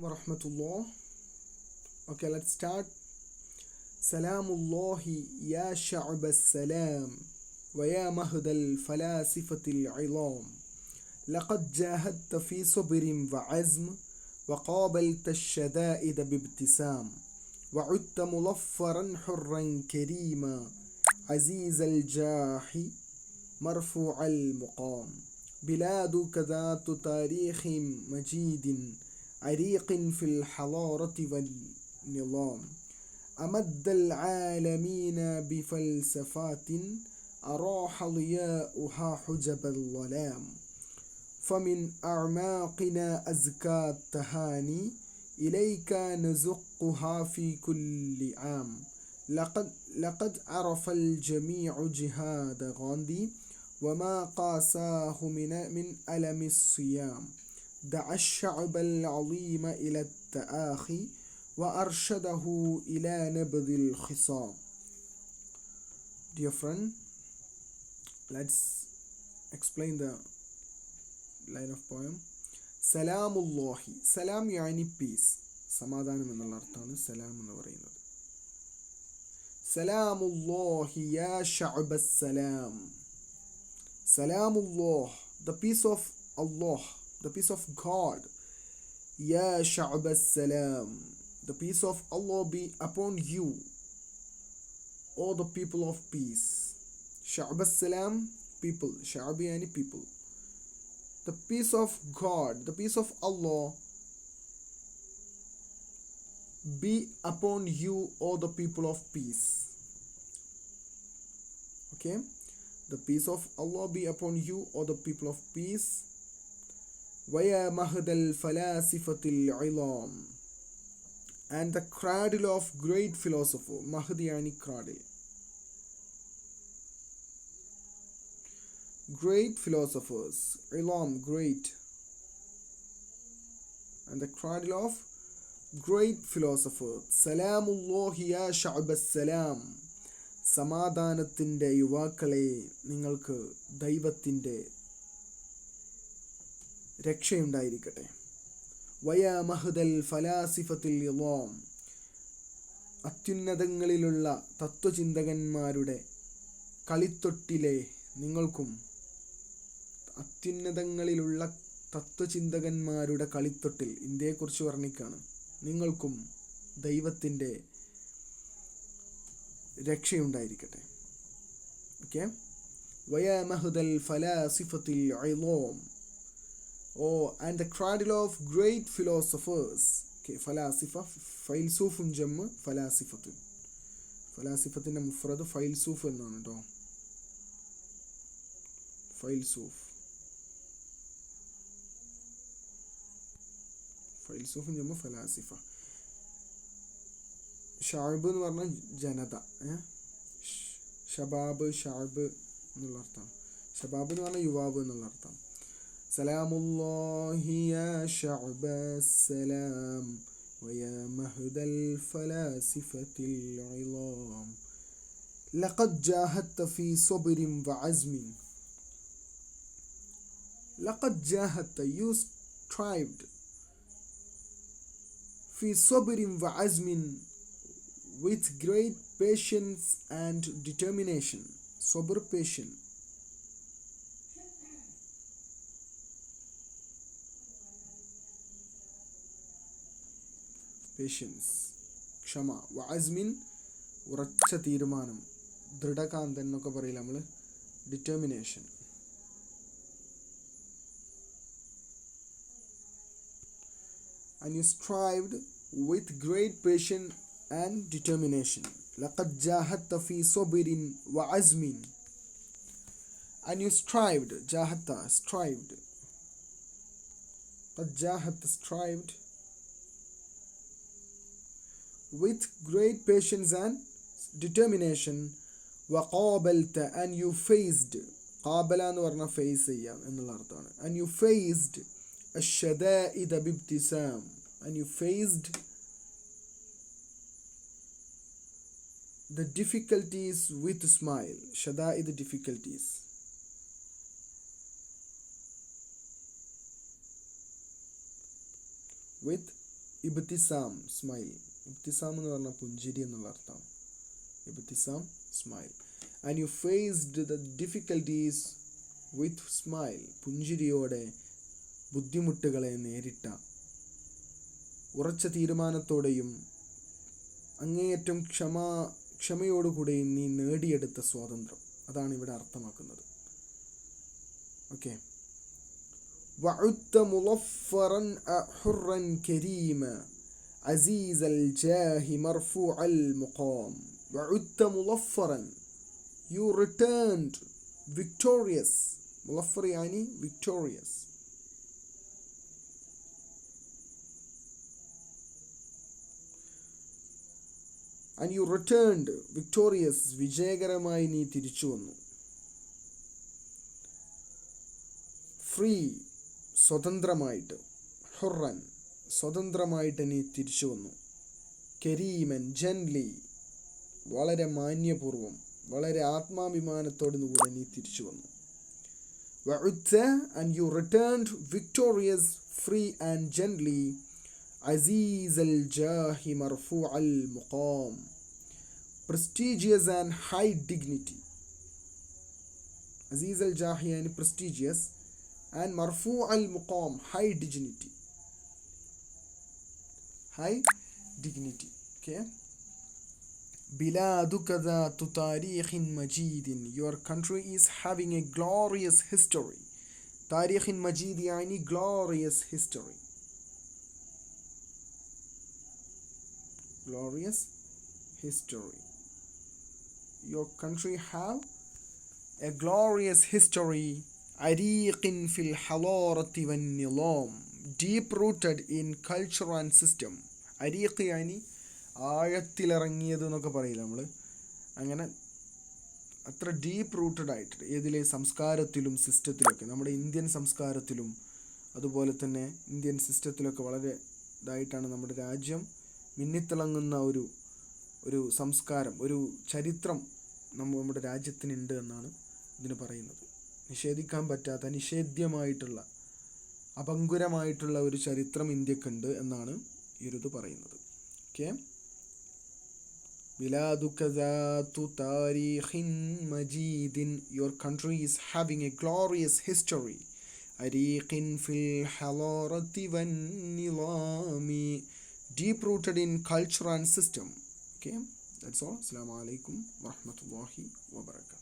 warahmatullah. Okay, let's start. Salamullahi ya sha'b as-salam wa ya mahd al-falasifati al-'ilam. لقد جاهدت في صبر وعزم وقابلت الشدائد بابتسام وعدت مظفرا حرا كريما عزيز الجاح مرفوع المقام. بلادك ذات تاريخ مجيد عريق في الحضارة والنظام. أمد العالمين بفلسفات أراح ضياؤها حجب الظلام. فمن أعماقنا أزكى التهاني إليك نزقها في كل عام. لقد عرف الجميع جهاد غاندي وما قاساه من ألم الصيام. دعا الشعب العظيم إلى التآخي وأرشده إلى نبذ الخصام. Dear friend, let's explain the line of poem. സലാമുല്ലാഹി. സലാം യാനി peace, സമാധാനം എന്നുള്ള അർത്ഥമാണ് സലാം എന്ന് പറയുന്നത്. സലാമുല്ലാഹി യാ ശഅബ സലാം. Salamullah, the peace of Allah, the peace of God. Ya Sha'b as-Salam, the peace of Allah be upon you, O the people of peace. Sha'b as-Salam, people. Sha'b yani people. The peace of God, the peace of Allah be upon you, O the people of peace. Okay? The peace of Allah be upon you, O the people of peace. وَيَا مَهْدَ الْفَلَاسِفَةِ الْعِظَامِ, and the cradle of great philosopher. Mahdi yani cradle. Great philosophers. Ilam, great. And the cradle of great philosophers. Salamullahi ya sha'b as-salam. സമാധാനത്തിൻ്റെ യുവാക്കളെ, നിങ്ങൾക്ക് ദൈവത്തിൻ്റെ രക്ഷയുണ്ടായിരിക്കട്ടെ. Via മഹ്ദൽ ഫലാസിഫത്തിൽ ഇളാം, അത്യുന്നതങ്ങളിലുള്ള തത്വചിന്തകന്മാരുടെ കളിത്തൊട്ടിലെ നിങ്ങൾക്കും. അത്യുന്നതങ്ങളിലുള്ള തത്വചിന്തകന്മാരുടെ കളിത്തൊട്ടിൽ, ഇന്ത്യയെക്കുറിച്ച് വർണ്ണിക്കുകയാണ്. നിങ്ങൾക്കും ദൈവത്തിൻ്റെ രക്ഷയുണ്ടായിരിക്കട്ടെ. ഓക്കെ. വയാ മഹ്ദൽ ഫലാസിഫത്തിൽ ഇളാം. Oh, and the cradle of great philosophers. Okay, ഫലാസിഫ, ഫൈൽസൂഫും ജമ്മ് ഫലാസിഫത്തുൻ. ഫലാസിഫത്തിൻ്റെ മുഫ്രദ് ഫൈൽസൂഫ് എന്നാണ് കേട്ടോ. ഫൈൽസൂഫ്, ഫൈൽസൂഫും ജമ്മ് ഫലാസിഫ. ഷാബ് എന്ന് പറഞ്ഞാൽ ജനത. ഷബാബ്, ഷാബ് എന്നുള്ള അർത്ഥമാണ്. ഷബാബ് എന്ന് പറഞ്ഞാൽ യുവാവ് എന്നുള്ള അർത്ഥം. സലാമുല്ലാഹി യാ ശഅബ സലാം വയാ മഹ്ദൽ ഫലാസിഫത്തിൽ ഇളാം. ലഖദ് ജാഹദ്ത ഫീ സബ്രിൻ വഅസ്മിൻ. ലഖദ് ജാഹദ്ത, you strived. ഫീ സബ്രിൻ വഅസ്മിൻ, with great patience and determination. Sabr, patient. Patience, ക്ഷമ. വഅസ്മിൻ, ഉറച്ച തീരുമാനം, ദൃഢകാന്തൻ എന്നൊക്കെ പറയില്ല നമ്മൾ. Determination. And you strived with great patience and determination. لقد جاهدت في صبر وعزم. And you strived. جاهدت, strived. قد جاهدت, strived. With great patience and determination. وقابلت, and you faced. قابل എന്ന് പറഞ്ഞാൽ ഫേസ് ചെയ്യാം എന്നുള്ള അർത്ഥമാണ്. And you faced الشدائد بابتسام. And you faced the difficulties with a smile. شدائد, difficulties. With ഇബ്തിസാം smile. ഇബ്തിസാം എന്ന് പറഞ്ഞാൽ പുഞ്ചിരി എന്നുള്ള അർത്ഥം. ഇബ്തിസാം smile. And you faced the difficulties with smile. പുഞ്ചിരിയോടെ ബുദ്ധിമുട്ടുകളെ നേരിട്ട, ഉറച്ച തീരുമാനത്തോടെയും അങ്ങേയറ്റം ക്ഷമയോടുകൂടെയും നീ നേടിയെടുത്ത സ്വാതന്ത്ര്യം. അതാണ് ഇവിടെ അർത്ഥമാക്കുന്നത്. Okay. وعدت مظفرا حرا كريما عزيز الجاه مرفوع المقام. وعدت مظفرا, you returned victorious. مظفر يعني victorious. and you returned victorious, വിജയകരമായി നീ തിരിച്ചു വന്നു. ഫ്രീ, സ്വതന്ത്രമായിട്ട്. ഹുറൻ, സ്വതന്ത്രമായിട്ട് നീ തിരിച്ചു വന്നു. കരീമൻ, ജെൻലി, വളരെ മാന്യപൂർവം, വളരെ ആത്മാഭിമാനത്തോടു കൂടെ നീ തിരിച്ചു വന്നു. വഉദ്ത, and you returned victorious, free and gently. Aziz al-Jahi marfu' al-Muqam, prestigious and high dignity. Aziz al-Jahi yani prestigious, and marfu' al-Muqam, high dignity. High dignity. Okay. Biladuka dhatu tarikhin majidin, your country is having a glorious history. Tarikhin majid yani glorious history. Glorious history. Your country have a glorious history. Ariqin fil halarati wan nilam, deep rooted in culture and system. Ariq yani ആഴത്തിലിറങ്ങിയത് എന്നൊക്കെ പറയില്ല നമ്മൾ. അങ്ങനെ അത്ര deep rooted ആയിട്ട് ഏതിലെ സംസ്കാരത്തിലും സിസ്റ്റത്തിലൊക്കെ, നമ്മുടെ Indian സംസ്കാരത്തിലും അതുപോലെ തന്നെ ഇന്ത്യൻ സിസ്റ്റത്തിലൊക്കെ വളരെ ഇതായിട്ടാണ് നമ്മുടെ രാജ്യം മിന്നിത്തിളങ്ങുന്ന ഒരു സംസ്കാരം, ഒരു ചരിത്രം നമ്മുടെ രാജ്യത്തിനുണ്ട് എന്നാണ് ഇതിന് പറയുന്നത്. നിഷേധിക്കാൻ പറ്റാത്ത, നിഷേധ്യമായിട്ടുള്ള, അപങ്കുരമായിട്ടുള്ള ഒരു ചരിത്രം ഇന്ത്യക്കുണ്ട് എന്നാണ് ഈ ഒരു ഇത് പറയുന്നത്. ഓക്കെ. ബിലാദുക ദാതു താരീഖിൻ മജീദിൻ, your country is having a glorious history. അരീഖിൻ ഫിൽ ഹലാറത്തി വൻ നിളാമി, deep rooted in culture and system. Okay, that's all. Assalamu alaikum wa rahmatullahi wa barakatuh.